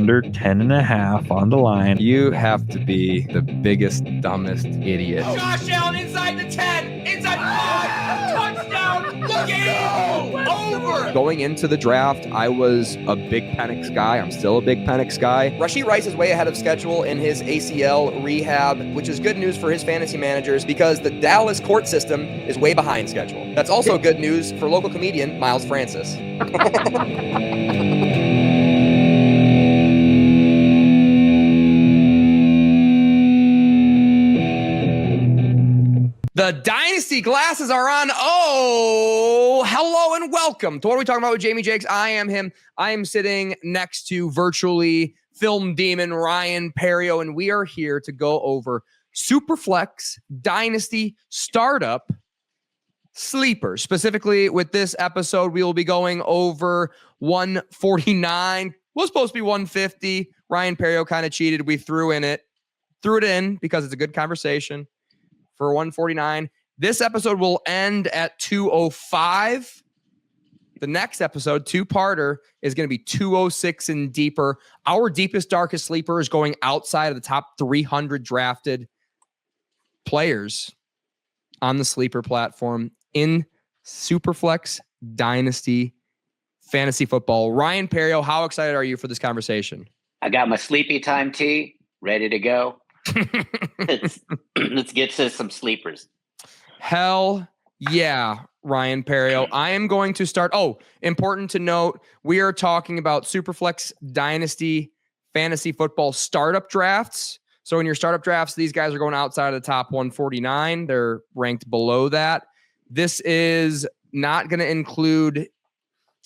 under 10.5 on the line. You have to be the biggest, dumbest idiot. Josh Allen inside the 10, inside 5, touchdown, game over. Going into the draft, I was a big Penix guy. I'm still a big Penix guy. Rashee Rice is way ahead of schedule in his ACL rehab, which is good news for his fantasy managers because the Dallas court system is way behind schedule. That's also good news for local comedian Miles Francis. The Dynasty glasses are on. Oh, hello and welcome to What Are We Talking About with Jamie Jakes. I am him. I am sitting next to virtually film demon Ryan Perrio, and we are here to go over Super Flex Dynasty Startup Sleepers. Specifically with this episode, we will be going over 149. Was supposed to be 150. Ryan Perrio kind of cheated. We threw it in because it's a good conversation. For 149. This episode will end at 205. The next episode, two-parter, is going to be 206 and deeper. Our deepest, darkest sleeper is going outside of the top 300 drafted players on the sleeper platform in Superflex Dynasty Fantasy Football. Ryan Perrio, how excited are you for this conversation? I got my sleepy time tea ready to go. Let's get to some sleepers. Hell yeah, Ryan Perrio. I am going to start. Oh, important to note, we are talking about Superflex Dynasty Fantasy Football startup drafts. So in your startup drafts, these guys are going outside of the top 149. They're ranked below that. This is not going to include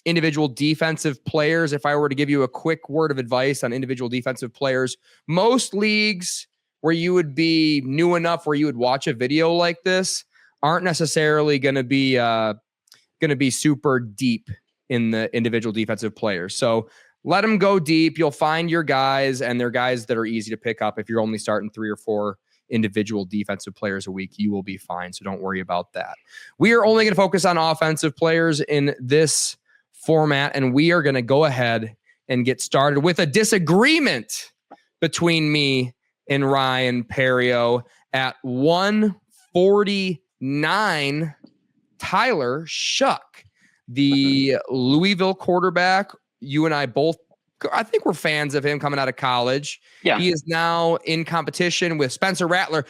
individual defensive players. If I were to give you a quick word of advice on individual defensive players, most leagues where you would be new enough where you would watch a video like this aren't necessarily going to be super deep in the individual defensive players. So let them go deep. You'll find your guys, and they're guys that are easy to pick up. If you're only starting 3 or 4 individual defensive players a week, you will be fine. So don't worry about that. We are only going to focus on offensive players in this format, and we are going to go ahead and get started with a disagreement between me and Ryan Perrio at 149. Tyler Shough, the Louisville quarterback. You and I both, I think we're fans of him coming out of college. Yeah. He is now in competition with Spencer Rattler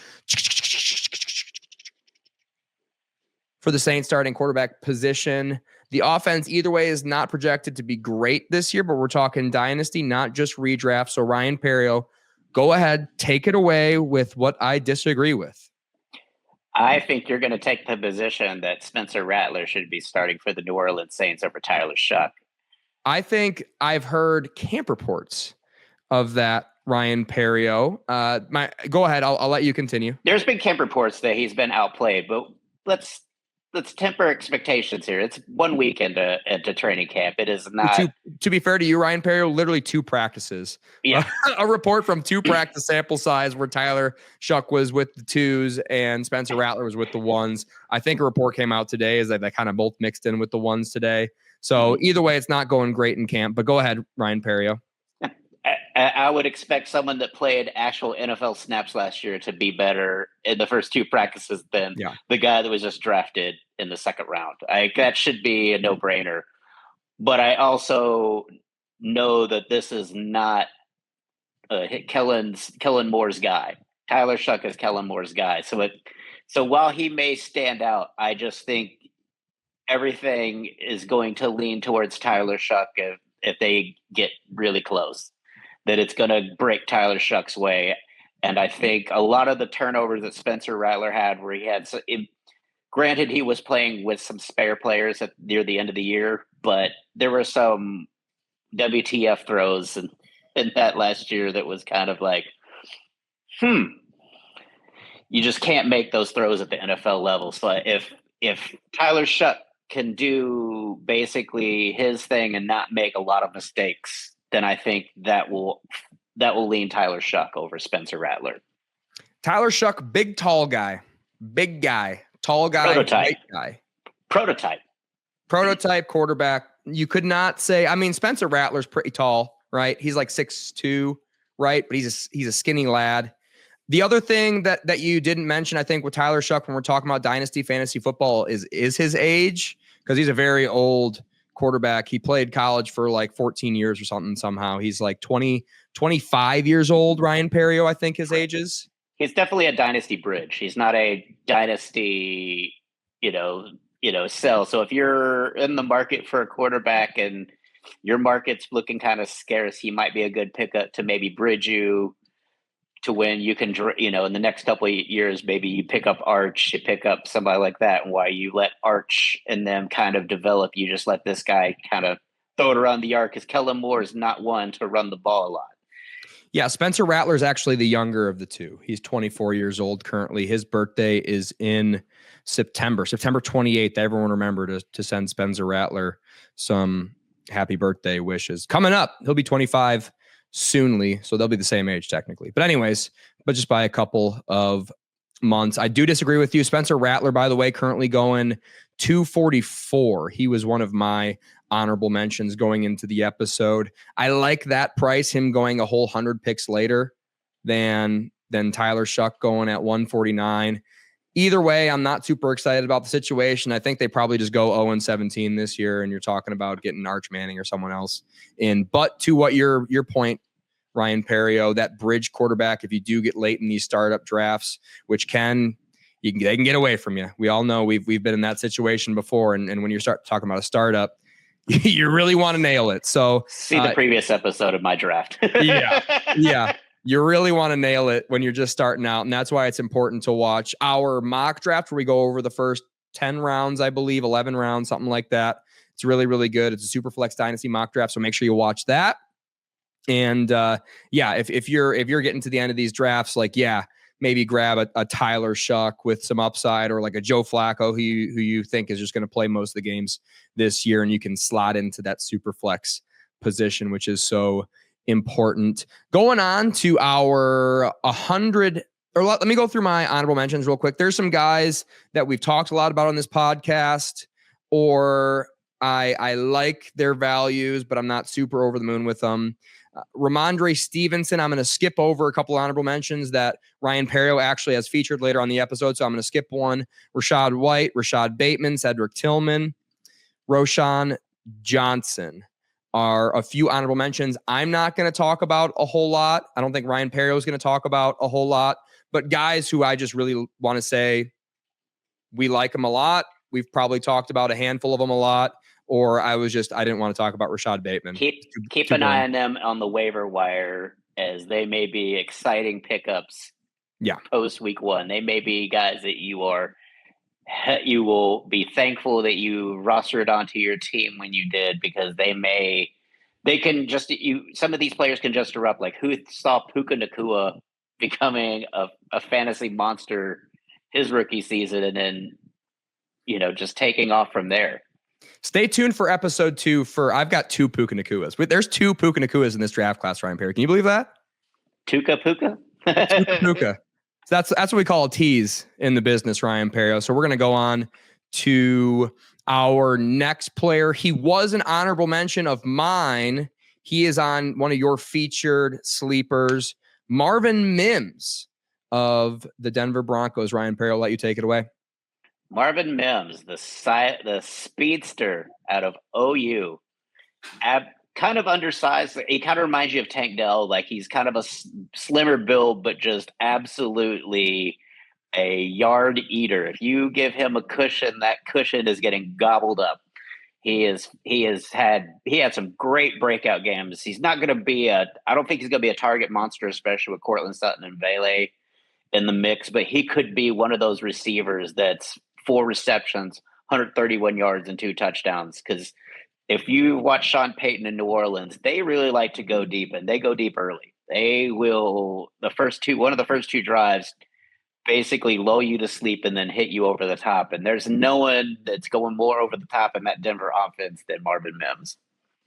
for the Saints starting quarterback position. The offense either way is not projected to be great this year, but we're talking dynasty, not just redraft. So Ryan Perrio, go ahead, take it away with what I disagree with. I think you're going to take the position that Spencer Rattler should be starting for the New Orleans Saints over Tyler Shough. I think I've heard camp reports of that, Ryan Perrio. Go ahead. I'll let you continue. There's been camp reports that he's been outplayed, but let's temper expectations here. It's 1 week into training camp. It is not. To be fair to you, Ryan Perrio, literally 2 practices. Yeah. A report from 2 practice sample size where Tyler Shough was with the 2s and Spencer Rattler was with the 1s. I think a report came out today is that they kind of both mixed in with the 1s today. So either way, it's not going great in camp. But go ahead, Ryan Perrio. I would expect someone that played actual NFL snaps last year to be better in the first 2 practices than the guy that was just drafted in the second round. That should be a no-brainer. But I also know that this is not Kellen Moore's guy. Tyler Shough is Kellen Moore's guy. So while he may stand out, I just think everything is going to lean towards Tyler Shough if they get really close. That it's going to break Tyler Shough's way. And I think a lot of the turnovers that Spencer Rattler had, where he had, granted, he was playing with some spare players near the end of the year, but there were some WTF throws in that last year that was kind of like, you just can't make those throws at the NFL level. So if Tyler Shough can do basically his thing and not make a lot of mistakes, then I think that will lean Tyler Shough over Spencer Rattler. Tyler Shough, big tall guy, tall guy, Prototype quarterback. You could not say. I mean, Spencer Rattler's pretty tall, right? He's like 6'2", right? But he's a skinny lad. The other thing that you didn't mention, I think, with Tyler Shough when we're talking about dynasty fantasy football is his age, because he's a very old quarterback. He played college for like 14 years or something somehow. He's like 25 years old, Ryan Perrio, I think his age is. He's definitely a dynasty bridge. He's not a dynasty, sell. So if you're in the market for a quarterback and your market's looking kind of scarce, he might be a good pickup to maybe bridge you to when you can, in the next couple of years, maybe you pick up Arch, you pick up somebody like that. And while you let Arch and them kind of develop, you just let this guy kind of throw it around the yard, because Kellen Moore is not one to run the ball a lot. Yeah, Spencer Rattler is actually the younger of the two. He's 24 years old currently. His birthday is in September 28th. Everyone remember to send Spencer Rattler some happy birthday wishes. Coming up, he'll be 25 soonly, so they'll be the same age technically. But anyways, just by a couple of months. I do disagree with you. Spencer Rattler, by the way, currently going 244. He was one of my honorable mentions going into the episode. I like that price, him going a whole 100 picks later than Tyler Shough going at 149. Either way, I'm not super excited about the situation. I think they probably just go 0-17 this year, and you're talking about getting Arch Manning or someone else in. But to what your point, Ryan Perrio, that bridge quarterback, if you do get late in these startup drafts, which they can get away from you. We all know we've been in that situation before, and when you start talking about a startup, you really want to nail it. So see the previous episode of my draft. Yeah. You really want to nail it when you're just starting out. And that's why it's important to watch our mock draft where we go over the first 10 rounds, I believe, 11 rounds, something like that. It's really, really good. It's a Super Flex Dynasty mock draft. So make sure you watch that. And if you're getting to the end of these drafts, maybe grab a Tyler Shough with some upside, or like a Joe Flacco who you think is just going to play most of the games this year, and you can slot into that Super Flex position, which is so important. Going on to our 100, or let me go through my honorable mentions real quick. There's some guys that we've talked a lot about on this podcast, or I like their values, but I'm not super over the moon with them. Ramondre Stevenson, I'm going to skip over a couple honorable mentions that Ryan Perrio actually has featured later on the episode, so I'm going to skip one. Rachaad White, Rashad Bateman, Cedric Tillman, Roschon Johnson are a few honorable mentions. I'm not going to talk about a whole lot. I don't think Ryan Perrio is going to talk about a whole lot, but guys who I just really want to say we like them a lot. We've probably talked about a handful of them a lot, or I didn't want to talk about Rashad Bateman. Keep an eye on them on the waiver wire, as they may be exciting pickups. Yeah. Post week one, they may be guys that you will be thankful that you rostered onto your team when you did, because some of these players can just erupt. Like, who saw Puka Nacua becoming a fantasy monster his rookie season, and then just taking off from there. Stay tuned for episode 2 I've got 2 Puka Nacuas. There's 2 Puka Nacuas in this draft class, Ryan Perry. Can you believe that? Tuka Puka? Tuka Puka. So that's what we call a tease in the business, Ryan Perrio. So we're going to go on to our next player. He was an honorable mention of mine. He is on one of your featured sleepers, Marvin Mims of the Denver Broncos. Ryan Perrio, I'll let you take it away. Marvin Mims, the speedster out of OU, kind of undersized. He kind of reminds you of Tank Dell. Like, he's kind of a slimmer build, but just absolutely a yard eater. If you give him a cushion, that cushion is getting gobbled up. He had some great breakout games. He's not going to be I don't think he's going to be a target monster, especially with Cortland Sutton and Vele in the mix, but he could be one of those receivers that's 4 receptions, 131 yards and 2 touchdowns. Because if you watch Sean Payton in New Orleans, they really like to go deep, and they go deep early. They will, one of the first 2 drives, basically lull you to sleep and then hit you over the top. And there's no one that's going more over the top in that Denver offense than Marvin Mims.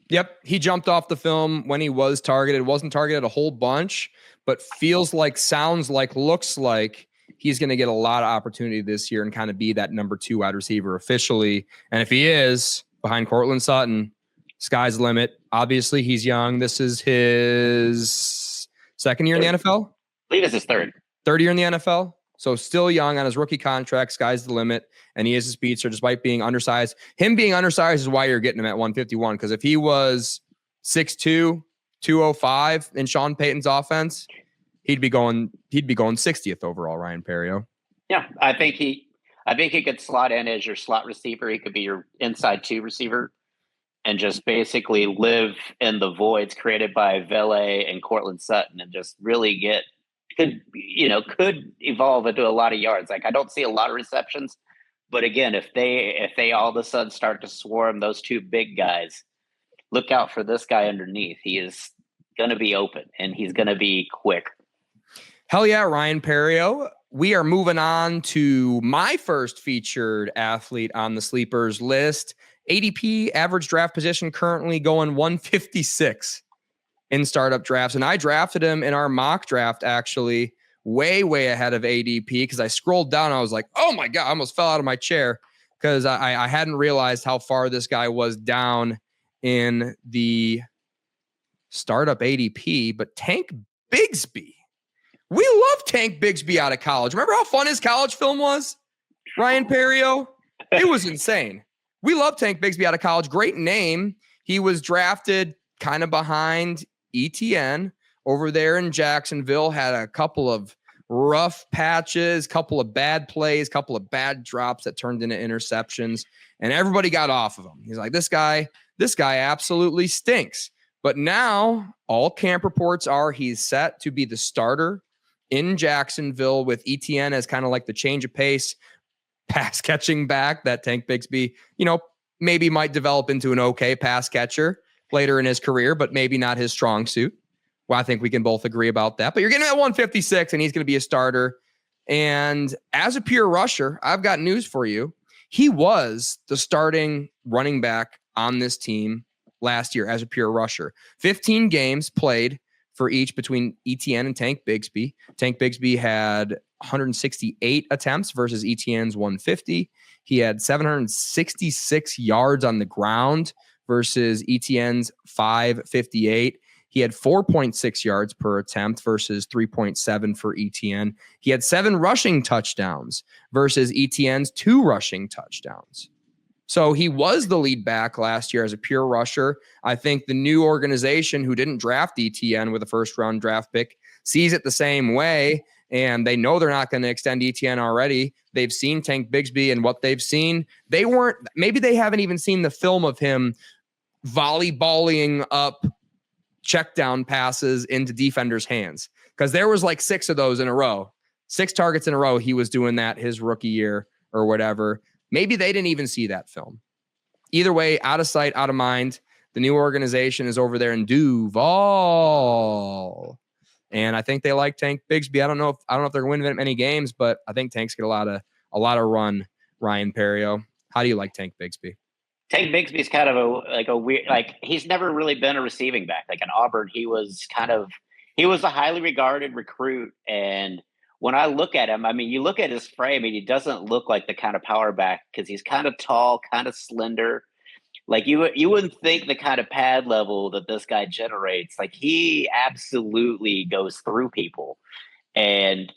Yep. He jumped off the film when he was targeted. Wasn't targeted a whole bunch, but feels like, sounds like, looks like he's going to get a lot of opportunity this year and kind of be that number 2 wide receiver officially. And if he is behind Cortland Sutton, sky's the limit. Obviously, he's young. This is his second year in the NFL? I believe it's his third year in the NFL. So still young on his rookie contract. Sky's the limit. And he is a speedster despite being undersized. Him being undersized is why you're getting him at 151. Because if he was 6'2", 205 in Sean Payton's offense, he'd be going 60th overall, Ryan Perrio. Yeah, I think he could slot in as your slot receiver. He could be your inside 2 receiver and just basically live in the voids created by Vele and Cortland Sutton and just really could evolve into a lot of yards. Like, I don't see a lot of receptions, but again, if they all of a sudden start to swarm those 2 big guys, look out for this guy underneath. He is going to be open and he's going to be quick. Hell yeah, Ryan Perrio. We are moving on to my first featured athlete on the sleepers list. ADP, average draft position, currently going 156 in startup drafts. And I drafted him in our mock draft, actually, way, way ahead of ADP because I scrolled down. I was like, oh my God, I almost fell out of my chair because I hadn't realized how far this guy was down in the startup ADP. But Tank Bigsby. We love Tank Bigsby out of college. Remember how fun his college film was? Ryan Perrio? It was insane. We love Tank Bigsby out of college. Great name. He was drafted kind of behind ETN over there in Jacksonville. Had a couple of rough patches, couple of bad plays, couple of bad drops that turned into interceptions, and everybody got off of him. He's like, this guy absolutely stinks. But now all camp reports are he's set to be the starter in Jacksonville with ETN as kind of like the change of pace, pass catching back that Tank Bigsby, maybe might develop into an okay pass catcher later in his career, but maybe not his strong suit. Well, I think we can both agree about that. But you're getting at 156, and he's going to be a starter. And as a pure rusher, I've got news for you. He was the starting running back on this team last year as a pure rusher. 15 games played for each between ETN and Tank Bigsby. Tank Bigsby had 168 attempts versus ETN's 150. He had 766 yards on the ground versus ETN's 558. He had 4.6 yards per attempt versus 3.7 for ETN. He had 7 rushing touchdowns versus ETN's 2 rushing touchdowns. So he was the lead back last year as a pure rusher. I think the new organization who didn't draft ETN with a first-round draft pick sees it the same way, and they know they're not going to extend ETN already. They've seen Tank Bigsby, and what they've seen, maybe they haven't even seen the film of him volleyballing up check down passes into defenders' hands, because there was like 6 of those in a row. 6 targets in a row. He was doing that his rookie year or whatever. Maybe they didn't even see that film. Either way, out of sight, out of mind. The new organization is over there in Duval, and I think they like Tank Bigsby. I don't know if they're going to win many games, but I think Tank's get a lot of run. Ryan Perrio, how do you like Tank Bigsby? Tank Bigsby's kind of a weird, he's never really been a receiving back. Like in Auburn, he was a highly regarded recruit. And when I look at him, I mean, you look at his frame and he doesn't look like the kind of power back because he's kind of tall, kind of slender. Like you wouldn't think the kind of pad level that this guy generates. Like he absolutely goes through people. And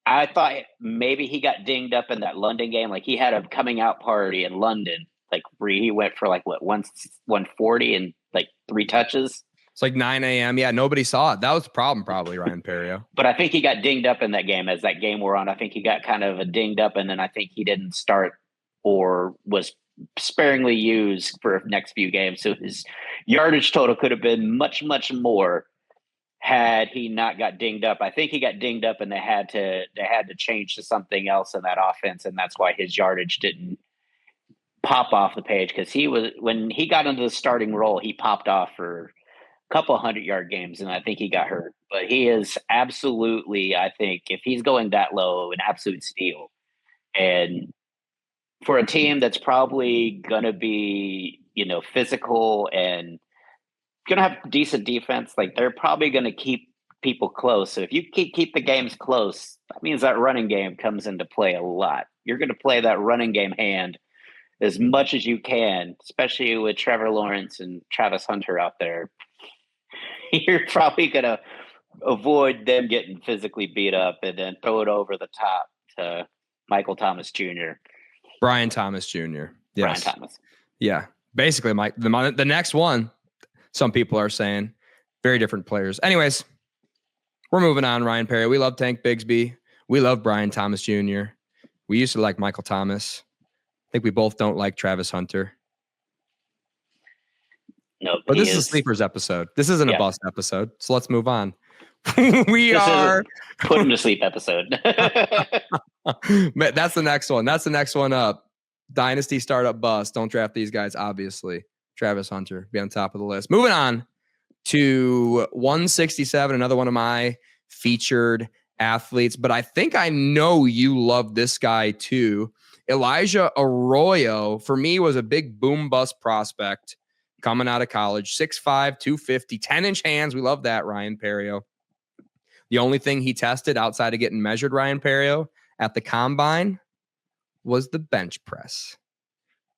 I thought maybe he got dinged up in that London game. Like he had a coming out party in London. Like where he went for 140 and 3 touches. It's like 9 a.m. Yeah, nobody saw it. That was the problem, probably, Ryan Perrio. But I think he got dinged up in that game as that game wore on. I think he got kind of dinged up, and then I think he didn't start or was sparingly used for the next few games. So his yardage total could have been much, much more had he not got dinged up. I think he got dinged up, and they had to change to something else in that offense, and that's why his yardage didn't pop off the page, because when he got into the starting role, he popped off for couple 100-yard games, and I think he got hurt. But he is absolutely, I think, if he's going that low, an absolute steal. And for a team that's probably going to be, physical and going to have decent defense, they're probably going to keep people close. So if you keep the games close, that means that running game comes into play a lot. You're going to play that running game hand as much as you can, especially with Trevor Lawrence and Travis Hunter out there. You're probably going to avoid them getting physically beat up and then throw it over the top to Michael Thomas Jr. Brian Thomas Jr. Yes. Brian Thomas. Yeah. Basically, Mike, the next one, some people are saying, very different players. Anyways, we're moving on, Ryan Perrio. We love Tank Bigsby. We love Brian Thomas Jr. We used to like Michael Thomas. I think we both don't like Travis Hunter. No, but this is a sleepers episode. This isn't a bust episode. So let's move on. We are put him to sleep episode. That's the next one. That's the next one up. Dynasty startup bust. Don't draft these guys, obviously. Travis Hunter be on top of the list. Moving on to 167, another one of my featured athletes. But I think I know you love this guy too. Elijah Arroyo, for me, was a big boom bust prospect coming out of college. 6'5", 250, 10-inch hands. We love that, Ryan Perrio. The only thing he tested outside of getting measured, Ryan Perrio, at the combine was the bench press.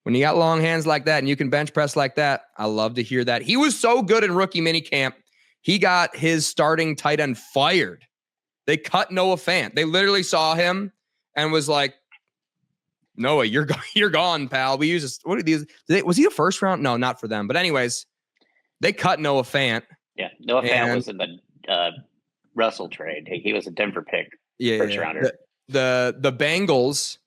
When you got long hands like that and you can bench press like that, I love to hear that. He was so good in rookie minicamp. He got his starting tight end fired. They cut Noah Fant. They literally saw him and was like, Noah, you're gone, pal. We use this. What are these? Was he a first round? No, not for them. But anyways, they cut Noah Fant. Yeah, Noah Fant was in the Russell trade. He was a Denver pick. Yeah, first rounder. The Bengals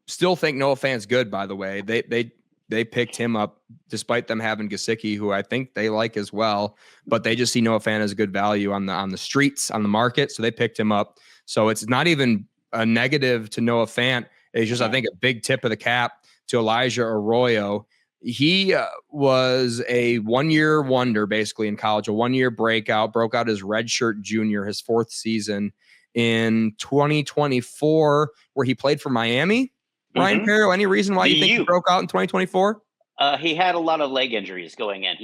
still think Noah Fant's good. By the way, they picked him up despite them having Gesicki, who I think they like as well. But they just see Noah Fant as a good value on the streets, on the market, so they picked him up. So it's not even a negative to Noah Fant. It's just, I think, a big tip of the cap to Elijah Arroyo. He was a one-year wonder, basically, in college, a one-year breakout, broke out as redshirt junior, his fourth season in 2024, where he played for Miami. Ryan Perrio, any reason why you think he broke out in 2024? He had a lot of leg injuries going in. I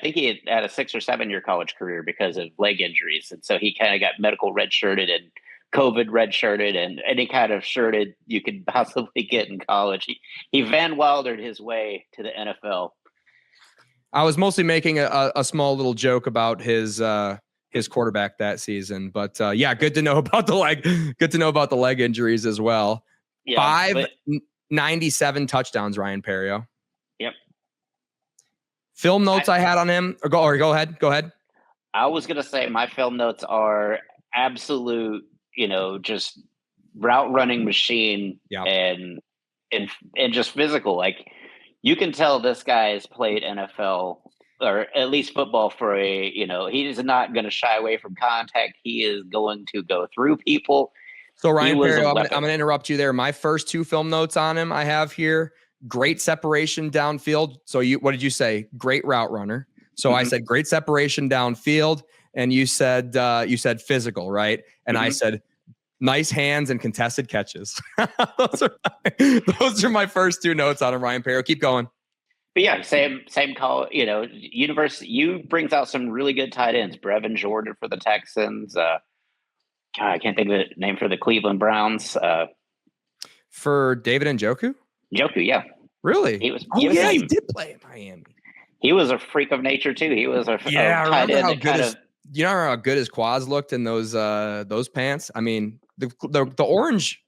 think he had a 6 or 7 year college career because of leg injuries. And so he kind of got medical redshirted and COVID redshirted and any kind of shirted you could possibly get in college. He Van Wildered his way to the NFL. I was mostly making a small little joke about his quarterback that season, but yeah, good to know about the leg. Good to know about the leg injuries as well. Yeah, 597 touchdowns, Ryan Perrio. Yep. Film notes I had on him. Go ahead. I was gonna say my film notes are absolute. Just route running machine and just physical. Like you can tell this guy has played NFL or at least football for he is not going to shy away from contact. He is going to go through people. So Ryan Perrio, I'm going to interrupt you there. My first 2 film notes on him I have here. Great separation downfield. So what did you say? Great route runner. So I said great separation downfield. And you said physical, right? And I said nice hands and contested catches. those are my first 2 notes on him, Ryan Perrio. Keep going. But yeah, same call. University U brings out some really good tight ends. Brevin Jordan for the Texans. I can't think of the name for the Cleveland Browns. For David Njoku? Njoku, yeah. Really? He did play in Miami. He was a freak of nature too. He was a tight end. You know how good his quads looked in those pants? I mean, the orange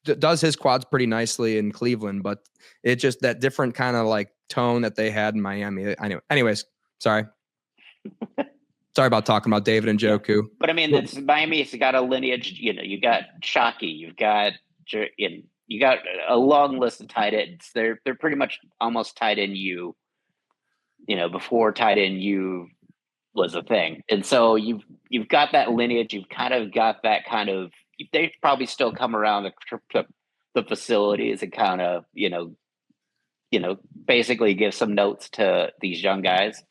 does his quads pretty nicely in Cleveland, but it just that different kind of like tone that they had in Miami. I know. Anyways, sorry. Sorry about talking about David Njoku. But I mean, Miami's got a lineage. You got Shough, you've got you got a long list of tight ends. They're pretty much almost tight end U. Before tight end U was a thing. And so you've got that lineage. You've kind of got that kind of, they probably still come around the facilities and kind of, basically give some notes to these young guys.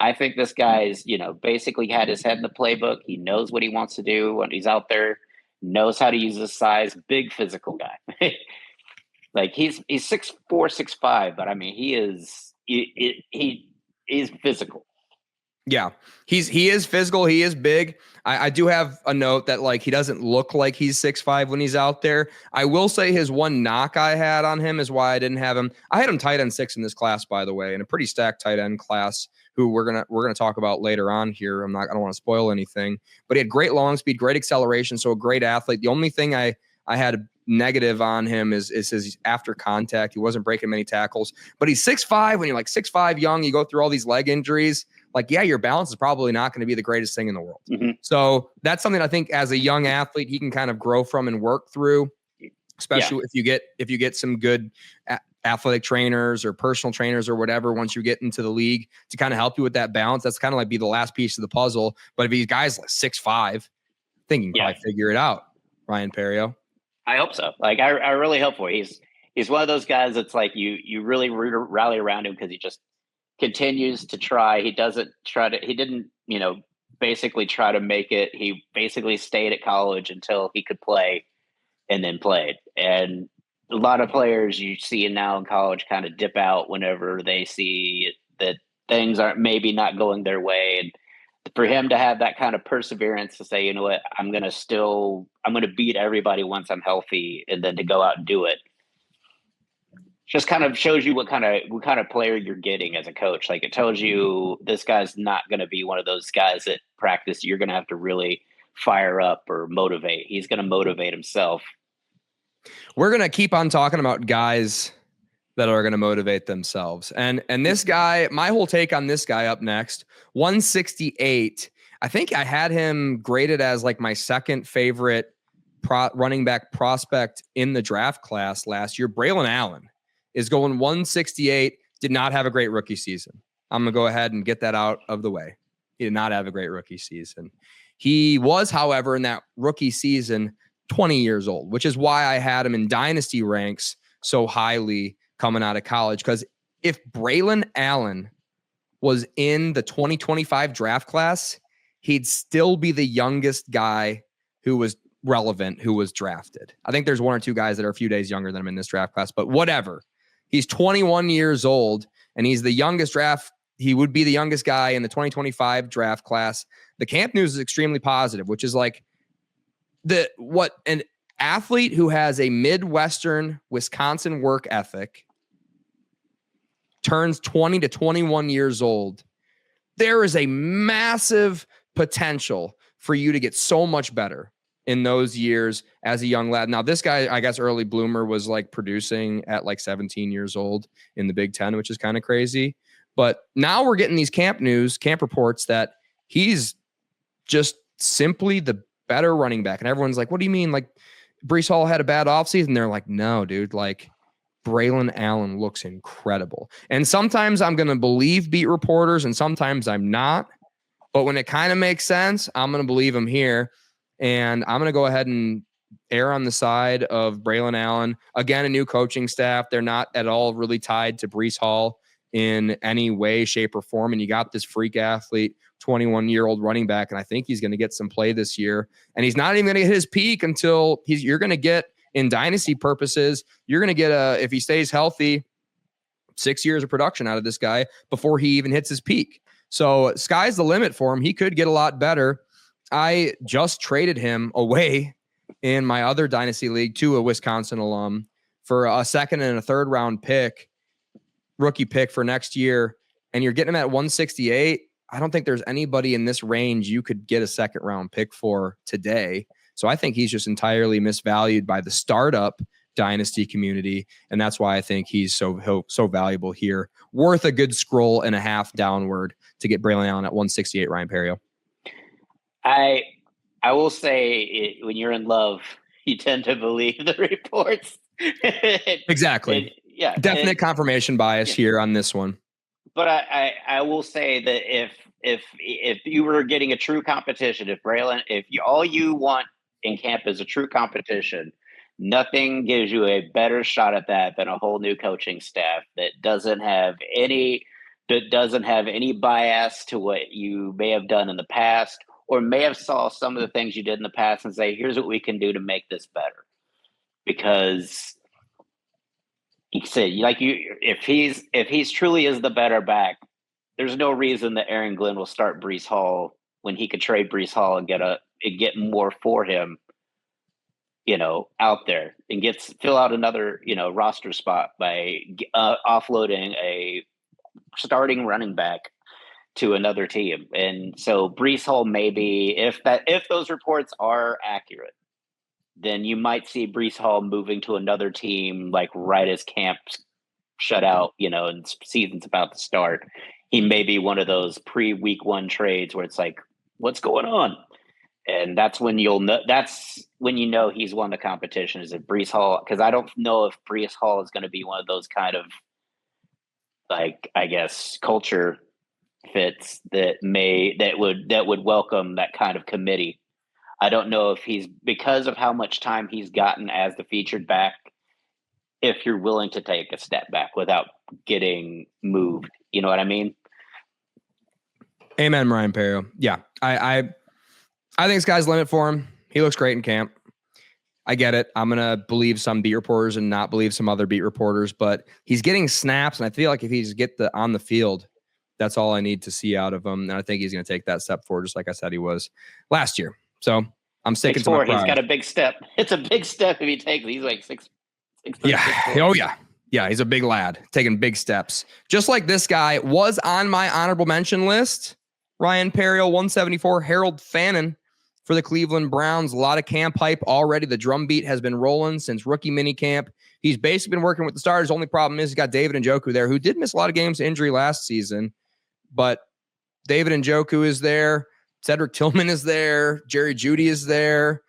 I think this guy's, basically had his head in the playbook. He knows what he wants to do when he's out there, knows how to use his size, big physical guy. Like he's 6'4", 6'5", but I mean, he is physical. Yeah, he is physical. He is big. I do have a note that like he doesn't look like he's 6'5" when he's out there. I will say his one knock I had on him is why I didn't have him. I had him tight end 6 in this class, by the way, in a pretty stacked tight end class, who we're gonna talk about later on here. I don't want to spoil anything, but he had great long speed, great acceleration, so a great athlete. The only thing I had negative on him is his after contact. He wasn't breaking many tackles, but he's 6'5". When you're like 6'5" young, you go through all these leg injuries. Like, yeah, your balance is probably not going to be the greatest thing in the world. Mm-hmm. So that's something I think as a young athlete, he can kind of grow from and work through, especially if you get some good athletic trainers or personal trainers or whatever, once you get into the league to kind of help you with that balance. That's kind of like be the last piece of the puzzle. But if these guys like 6'5", I think you can probably figure it out. Ryan Perrio. I hope so. Like, I really hope for. He's one of those guys that's like you really rally around him because he just continues to try. He didn't, basically try to make it. He basically stayed at college until he could play and then played. And a lot of players you see now in college kind of dip out whenever they see that things aren't maybe not going their way. And for him to have that kind of perseverance to say, you know what, I'm going to beat everybody once I'm healthy, and then to go out and do it, just kind of shows you what kind of player you're getting as a coach. Like, it tells you this guy's not going to be one of those guys that practice you're going to have to really fire up or motivate. He's going to motivate himself. We're going to keep on talking about guys that are going to motivate themselves. And this guy, my whole take on this guy up next, 168. I think I had him graded as like my second favorite running back prospect in the draft class last year. Braelon Allen is going 168, did not have a great rookie season. I'm going to go ahead and get that out of the way. He did not have a great rookie season. He was, however, in that rookie season, 20 years old, which is why I had him in dynasty ranks so highly coming out of college. Because if Braelon Allen was in the 2025 draft class, he'd still be the youngest guy who was relevant, who was drafted. I think there's one or two guys that are a few days younger than him in this draft class, but whatever. He's 21 years old, and he's the youngest draft. He would be the youngest guy in the 2025 draft class. The camp news is extremely positive, which is like what an athlete who has a Midwestern Wisconsin work ethic turns 20 to 21 years old. There is a massive potential for you to get so much better in those years as a young lad. Now, this guy, I guess early bloomer, was like producing at like 17 years old in the Big Ten, which is kind of crazy. But now we're getting these camp reports that he's just simply the better running back. And everyone's like, what do you mean? Like, Breece Hall had a bad offseason? They're like, no, dude, like Braelon Allen looks incredible. And sometimes I'm going to believe beat reporters and sometimes I'm not. But when it kind of makes sense, I'm going to believe him here. And I'm going to go ahead and err on the side of Braelon Allen. Again, a new coaching staff. They're not at all really tied to Breece Hall in any way, shape, or form. And you got this freak athlete, 21-year-old running back, and I think he's going to get some play this year. And he's not even going to hit his peak until you're going to get, in dynasty purposes, you're going to get, if he stays healthy, 6 years of production out of this guy before he even hits his peak. So sky's the limit for him. He could get a lot better. I just traded him away in my other dynasty league to a Wisconsin alum for a second and a third round pick, rookie pick for next year. And you're getting him at 168. I don't think there's anybody in this range you could get a second round pick for today. So I think he's just entirely misvalued by the startup dynasty community. And that's why I think he's so valuable here. Worth a good scroll and a half downward to get Braelon Allen at 168, Ryan Perrio. I will say when you're in love, you tend to believe the reports. Exactly. Definite confirmation bias here on this one. But I will say that if you were getting a true competition, all you want in camp is a true competition, nothing gives you a better shot at that than a whole new coaching staff that doesn't have any bias to what you may have done in the past, or may have saw some of the things you did in the past and say, here's what we can do to make this better. Because he said, if he's truly is the better back, there's no reason that Aaron Glenn will start Breece Hall when he could trade Breece Hall and get more for him, out there and fill out another, roster spot by offloading a starting running back to another team. And so Breece Hall, maybe if those reports are accurate, then you might see Breece Hall moving to another team, like right as camp's shut out, and season's about to start. He may be one of those pre-week 1 trades where it's like, what's going on? And that's when you'll know. That's when you know he's won the competition. Is it Breece Hall? Because I don't know if Breece Hall is going to be one of those kind of, like, I guess, culture fits that would welcome that kind of committee. I don't know if he's, because of how much time he's gotten as the featured back, if you're willing to take a step back without getting moved. You know what I mean? Amen, Ryan Perrio. Yeah, I think sky's the limit for him. He looks great in camp. I get it. I'm going to believe some beat reporters and not believe some other beat reporters, but he's getting snaps, and I feel like if he just get on the field, that's all I need to see out of him. And I think he's going to take that step forward, just like I said he was last year. So I'm sticking to my pride. He's got a big step. It's a big step if he takes it. He's like 6. Yeah. Oh, yeah. Yeah, he's a big lad, taking big steps. Just like this guy was on my honorable mention list. Ryan Perrio, 174. Harold Fannin for the Cleveland Browns. A lot of camp hype already. The drum beat has been rolling since rookie minicamp. He's basically been working with the starters. Only problem is he's got David Njoku there, who did miss a lot of games to injury last season. But David Njoku is there. Cedric Tillman is there. Jerry Jeudy is there.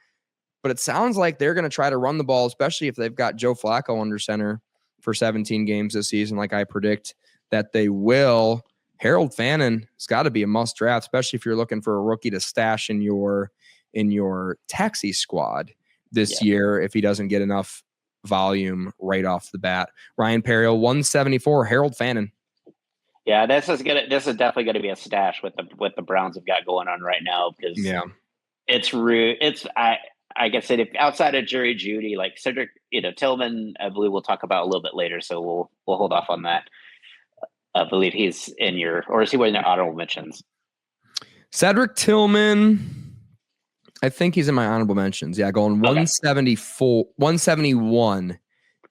But it sounds like they're going to try to run the ball, especially if they've got Joe Flacco under center for 17 games this season, like I predict that they will. Harold Fannin has got to be a must draft, especially if you're looking for a rookie to stash in your taxi squad this year if he doesn't get enough volume right off the bat. Ryan Perrio, 174. Harold Fannin. Yeah, this is definitely gonna be a stash with the Browns have got going on right now, because I guess if outside of Jerry Jeudy, like Cedric, Tillman, I believe we'll talk about a little bit later, so we'll hold off on that. I believe he's in or is he in your honorable mentions? Cedric Tillman, I think he's in my honorable mentions. Yeah, going 171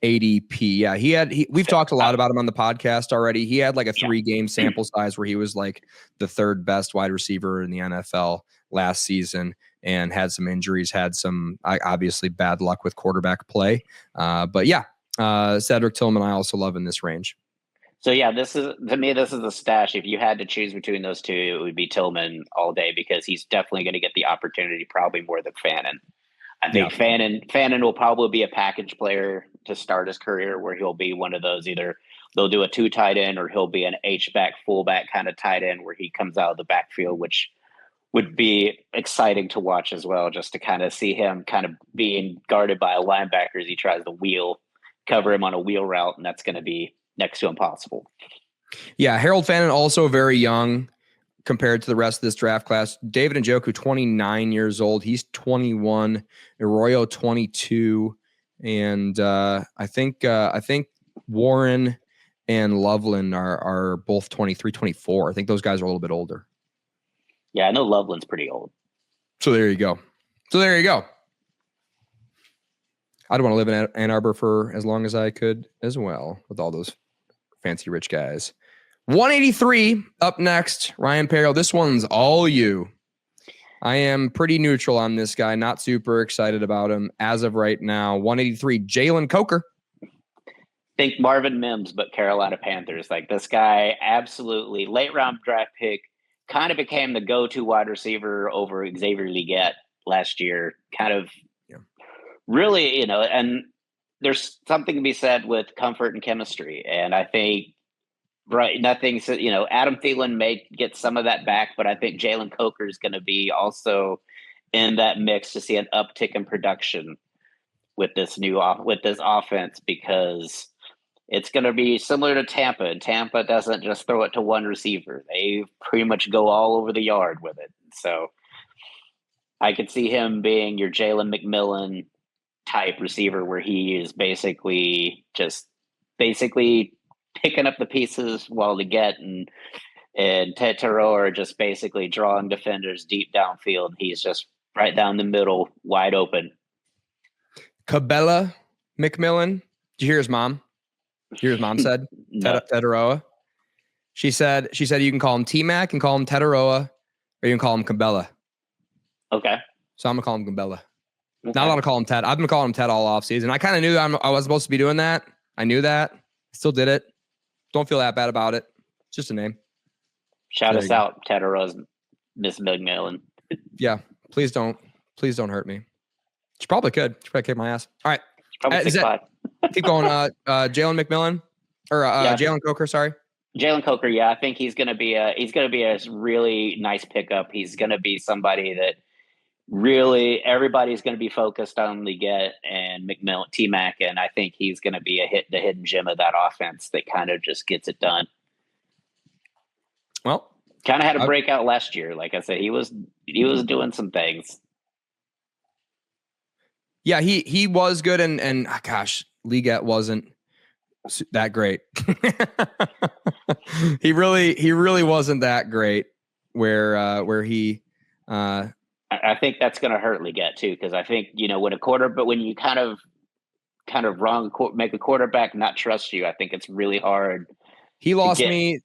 ADP. Yeah, we've talked a lot about him on the podcast already. He had like a 3-game sample size where he was like the 3rd best wide receiver in the NFL last season, and had some injuries, had some obviously bad luck with quarterback play. But yeah, Cedric Tillman, I also love in this range. So yeah, this is a stash. If you had to choose between those two, it would be Tillman all day, because he's definitely going to get the opportunity, probably more than Fannin. I think Fannin will probably be a package player to start his career, where he'll be one of those, either they'll do a 2 tight end or he'll be an H-back fullback kind of tight end where he comes out of the backfield, which would be exciting to watch as well, just to kind of see him kind of being guarded by a linebacker as he tries to cover him on a wheel route, and that's going to be next to impossible. Yeah, Harold Fannin also very young compared to the rest of this draft class. David Njoku, 29 years old. He's 21. Arroyo, 22. And I think Warren and Loveland are both 23, 24. I think those guys are a little bit older. Yeah, I know Loveland's pretty old. So there you go. I'd want to live in Ann Arbor for as long as I could as well, with all those fancy rich guys. 183 up next. Ryan Perrio. This one's all you. I am pretty neutral on this guy. Not super excited about him as of right now. 183, Jalen Coker. Think Marvin Mims, but Carolina Panthers. Like, this guy, absolutely late round draft pick, kind of became the go-to wide receiver over Xavier Legette last year. Kind of really, and there's something to be said with comfort and chemistry. And I think, nothing's, Adam Thielen may get some of that back, but I think Jalen Coker is going to be also in that mix to see an uptick in production with this offense, because it's going to be similar to Tampa, and Tampa doesn't just throw it to one receiver. They pretty much go all over the yard with it. So I could see him being your Jalen McMillan type receiver, where he is basically picking up the pieces while they get, and and Tetero are just basically drawing defenders deep downfield. He's just right down the middle, wide open. Cabela McMillan. Did you hear his mom? Did you hear his mom said? No. Teteroa. She said you can call him T-Mac and call him Teteroa, or you can call him Cabela. Okay. So I'm going to call him Cabela. Okay. Not allowed to call him Ted. I've been calling him Ted all off season. I kind of knew I was supposed to be doing that. I knew that. Still did it. Don't feel that bad about it. It's just a name. Shout us out, Tetero's Miss McMillan. Yeah. Please don't hurt me. She probably could. She probably kick my ass. All right. Probably 6'5". Keep going. Jalen McMillan or Jalen Coker. Sorry. Jalen Coker. Yeah, I think he's gonna be a really nice pickup. He's gonna be somebody that really everybody's gonna be focused on Leggett and McMillan, T-Mac, and I think he's gonna be the hidden gem of that offense that kind of just gets it done. Well, kind of had a breakout last year. Like I said, he was doing some things. Yeah, he was good, and gosh, Leggett wasn't that great. he really wasn't that great. Where he, I think that's going to hurt Leggett too, because I think when you kind of make a quarterback not trust you, I think it's really hard. He lost me.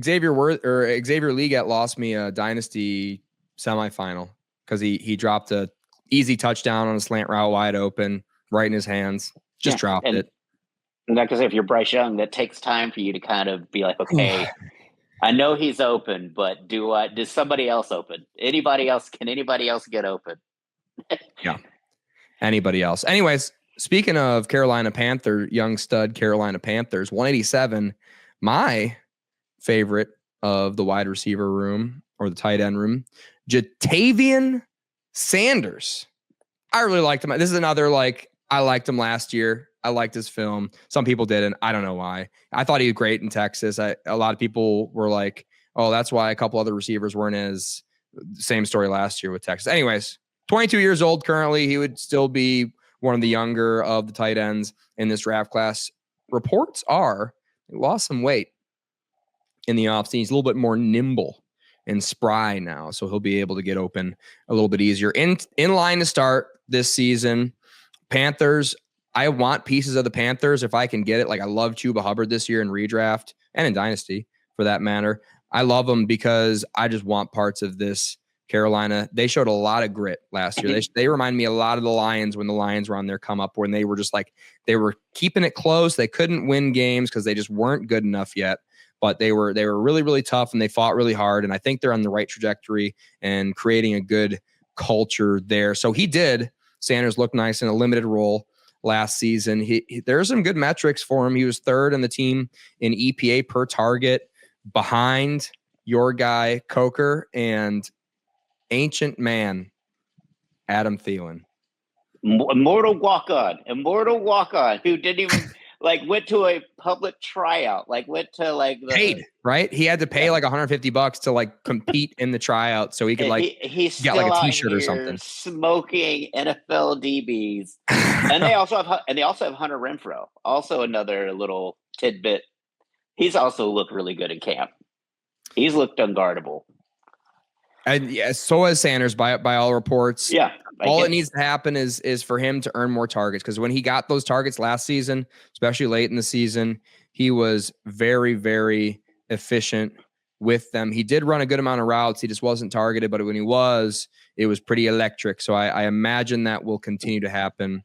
Xavier Leggett lost me a Dynasty semifinal because he dropped a easy touchdown on a slant route wide open, right in his hands. Just dropped it. And like I said, if you're Bryce Young, that takes time for you to kind of be like, okay, I know he's open, but does somebody else open? Can anybody else get open? Yeah. Anybody else? Anyways, speaking of Carolina Panther, young stud Carolina Panthers, 187, my favorite of the wide receiver room or the tight end room, Jatavian Sanders. I really liked him. This is another, I liked him last year. I liked his film. Some people didn't. I don't know why. I thought he was great in Texas. A lot of people were like, oh, that's why a couple other receivers weren't as same story last year with Texas. Anyways, 22 years old currently. He would still be one of the younger of the tight ends in this draft class. Reports are he lost some weight in the offseason. He's a little bit more nimble and spry now, so he'll be able to get open a little bit easier. In line to start this season, Panthers. I want pieces of the Panthers if I can get it. I love Chuba Hubbard this year in redraft and in Dynasty for that matter. I love them because I just want parts of this Carolina. They showed a lot of grit last year. They remind me a lot of the Lions when the Lions were on their come up, when they were just they were keeping it close. They couldn't win games because they just weren't good enough yet. But they were really, really tough, and they fought really hard. And I think they're on the right trajectory and creating a good culture there. So Sanders looked nice in a limited role last season. There's some good metrics for him. He was third in the team in EPA per target behind your guy Coker and ancient man Adam Thielen. Immortal walk-on who didn't even went to a public tryout, went to paid, right? He had to pay $150 to compete in the tryout so he could he's get still a t-shirt or something. Smoking NFL DBs. and they also have Hunter Renfrow, also another little tidbit. He's also looked really good in camp. He's looked unguardable. And so has Sanders by all reports. Yeah. All it needs to happen is for him to earn more targets, because when he got those targets last season, especially late in the season, he was very, very efficient with them. He did run a good amount of routes. He just wasn't targeted, but when he was, it was pretty electric. So I imagine that will continue to happen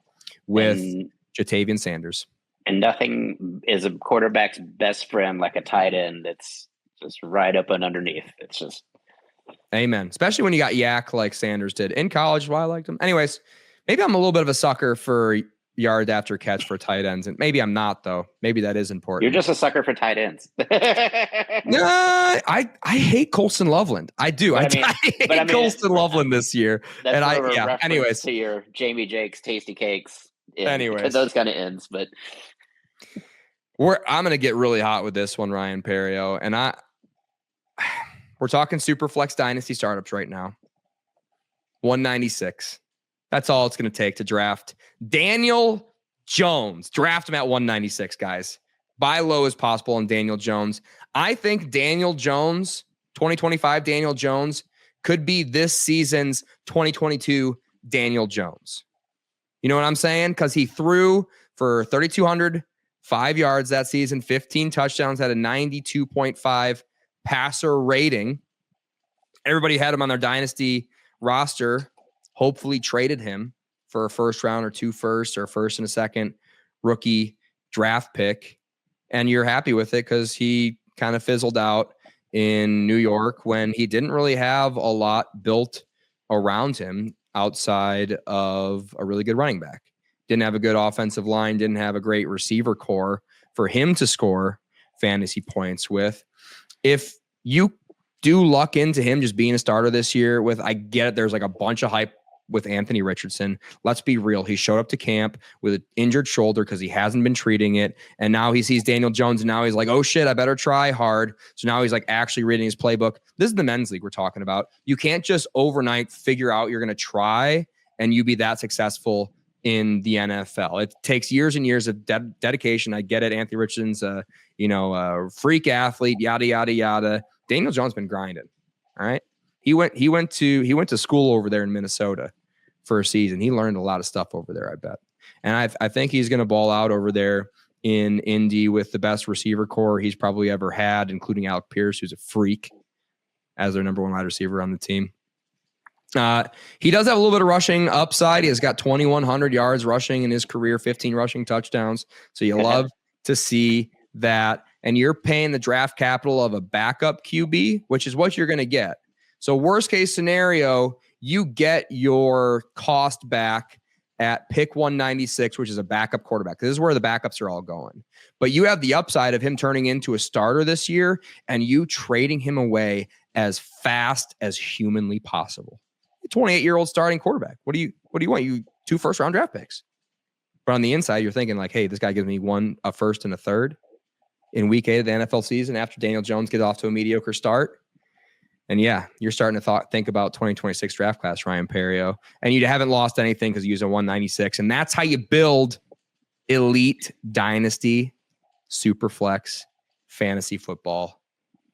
with Jatavian Sanders. And nothing is a quarterback's best friend like a tight end that's just right up and underneath. It's just... Amen. Especially when you got yak like Sanders did in college. Why I liked him. Anyways, maybe I'm a little bit of a sucker for yard after catch for tight ends, and maybe I'm not though. Maybe that is important. You're just a sucker for tight ends. No, I hate Colston Loveland. I do. I hate Colston Loveland this year. That's anyways, to your Jamie Jakes tasty cakes. Anyways, those kind of ends, but I'm gonna get really hot with this one, Ryan Perrio, and we're talking Super Flex Dynasty startups right now. 196. That's all it's going to take to draft Daniel Jones. Draft him at 196, guys. buy low as possible on Daniel Jones. I think Daniel Jones, 2025 Daniel Jones, could be this season's 2022 Daniel Jones. You know what I'm saying? Because he threw for 3,205 yards that season, 15 touchdowns, had a 92.5 passer rating. Everybody had him on their dynasty roster, hopefully traded him for a first round or 2 firsts or a first and a second rookie draft pick. And you're happy with it because he kind of fizzled out in New York when he didn't really have a lot built around him outside of a really good running back. Didn't have a good offensive line, didn't have a great receiver core for him to score fantasy points with. If you do luck into him just being a starter this year with, I get it, there's like a bunch of hype with Anthony Richardson. Let's be real. He showed up to camp with an injured shoulder because he hasn't been treating it. And now he sees Daniel Jones and now he's like, oh shit, I better try hard. So now he's like actually reading his playbook. This is the men's league we're talking about. You can't just overnight figure out you're going to try and you be that successful in the NFL. It takes years and years of dedication. I get it. Anthony Richardson's a freak athlete, yada, yada, yada. Daniel Jones been grinding. All right. He went to school over there in Minnesota for a season. He learned a lot of stuff over there, I bet. And I think he's going to ball out over there in Indy with the best receiver core he's probably ever had, including Alec Pierce, who's a freak as their number 1 wide receiver on the team. He does have a little bit of rushing upside. He has got 2,100 yards rushing in his career, 15 rushing touchdowns. So you love to see that. And you're paying the draft capital of a backup QB, which is what you're going to get. So worst case scenario, you get your cost back at pick 196, which is a backup quarterback. This is where the backups are all going. But you have the upside of him turning into a starter this year and you trading him away as fast as humanly possible. A 28-year-old starting quarterback. What do you want? You 2 first-round draft picks. But on the inside, you're thinking like, hey, this guy gives me a first and a third in week 8 of the NFL season after Daniel Jones gets off to a mediocre start. And yeah, you're starting to think about 2026 draft class, Ryan Perrio. And you haven't lost anything because you use a 196. And that's how you build elite dynasty, super flex, fantasy football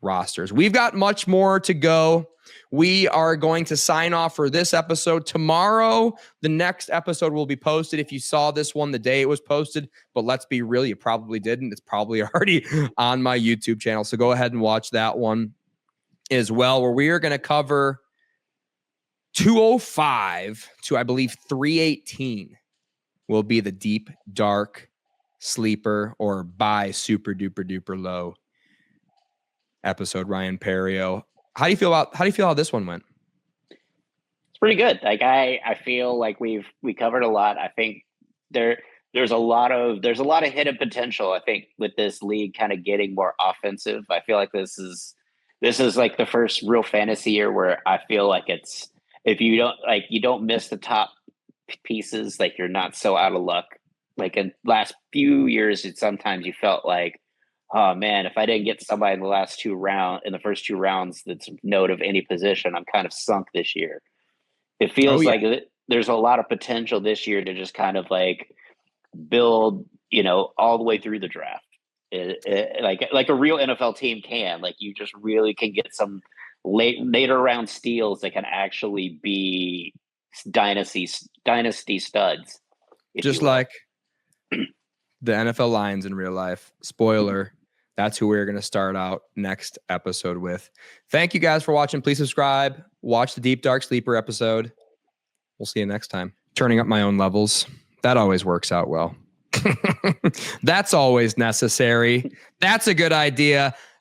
rosters. We've got much more to go. We are going to sign off for this episode. Tomorrow, the next episode will be posted. If you saw this one the day it was posted, but let's be real, you probably didn't. It's probably already on my YouTube channel. So go ahead and watch that one as well, where we are going to cover 205 to, I believe, 318 will be the deep, dark sleeper or buy super duper duper low episode. Ryan Perrio, how do you feel how this one went? It's pretty good. Like I feel like we covered a lot. I think there's a lot of hidden potential. I think with this league kind of getting more offensive. I feel like this is like the first real fantasy year where I feel like it's, if you don't miss the top pieces, like you're not so out of luck. Like in last few years, sometimes you felt like, oh man, if I didn't get somebody in the first 2 rounds that's note of any position, I'm kind of sunk this year. It feels like there's a lot of potential this year to just kind of like build, all the way through the draft. Like a real NFL team can. Like you just really can get some later round steals that can actually be dynasty studs. Just like the NFL Lions in real life. Spoiler. That's who we're going to start out next episode with. Thank you guys for watching. Please subscribe. Watch the Deep Dark Sleeper episode. We'll see you next time. Turning up my own levels. That always works out well. That's always necessary. That's a good idea.